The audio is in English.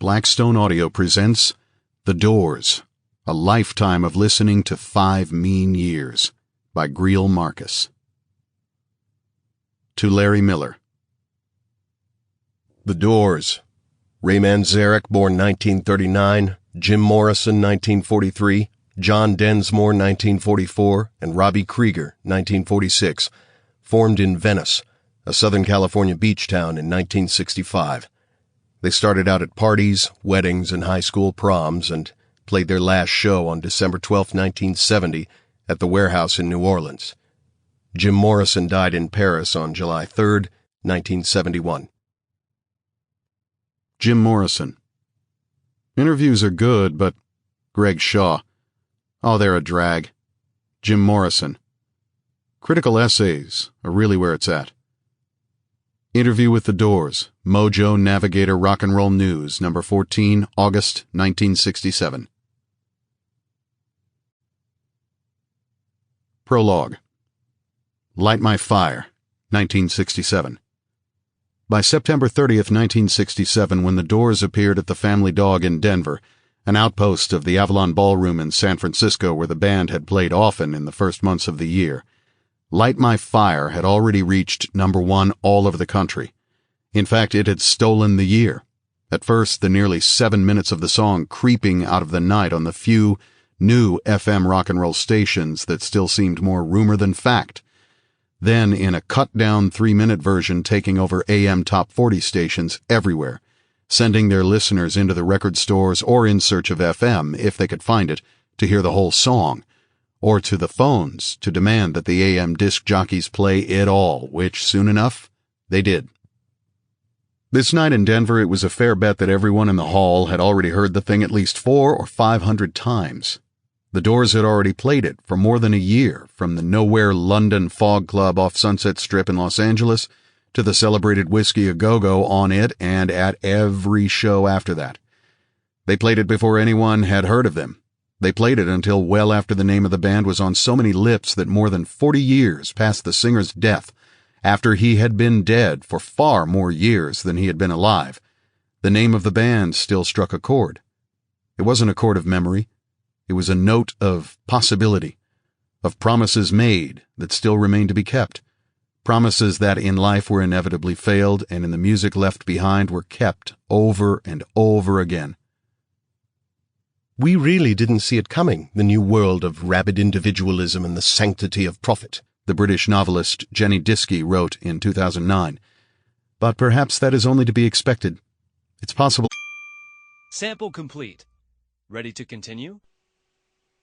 Blackstone Audio presents The Doors, A Lifetime of Listening to 5 Mean Years by Greil Marcus. To Larry Miller. The Doors. Ray Manzarek, born 1939, Jim Morrison, 1943, John Densmore, 1944, and Robbie Krieger, 1946, formed in Venice, a Southern California beach town, in 1965. They started out at parties, weddings, and high school proms, and played their last show on December 12, 1970, at the Warehouse in New Orleans. Jim Morrison died in Paris on July 3, 1971. Jim Morrison. Interviews are good, but Greg Shaw. Oh, they're a drag. Jim Morrison. Critical essays are really where it's at. Interview with The Doors, Mojo Navigator Rock and Roll News, number 14, August 1967. Prologue. Light My Fire, 1967. By September 30th, 1967, when The Doors appeared at the Family Dog in Denver, an outpost of the Avalon Ballroom in San Francisco where the band had played often in the first months of the year, Light My Fire had already reached number 1 all over the country. In fact, it had stolen the year. At first, the nearly 7 minutes of the song creeping out of the night on the few new FM rock and roll stations that still seemed more rumor than fact. Then, in a cut-down 3-minute version taking over AM Top 40 stations everywhere, sending their listeners into the record stores or in search of FM, if they could find it, to hear the whole song, or to the phones to demand that the AM disc jockeys play it all, which, soon enough, they did. This night in Denver, it was a fair bet that everyone in the hall had already heard the thing at least 400 or 500 times. The Doors had already played it for more than a year, from the Nowhere London Fog Club off Sunset Strip in Los Angeles to the celebrated Whiskey A Go-Go on it and at every show after that. They played it before anyone had heard of them. They played it until well after the name of the band was on so many lips that more than 40 years past the singer's death, after he had been dead for far more years than he had been alive, the name of the band still struck a chord. It wasn't a chord of memory. It was a note of possibility, of promises made that still remained to be kept, promises that in life were inevitably failed and in the music left behind were kept over and over again. We really didn't see it coming, the new world of rabid individualism and the sanctity of profit, the British novelist Jenny Diskey wrote in 2009. But perhaps that is only to be expected. It's possible. Sample complete. Ready to continue?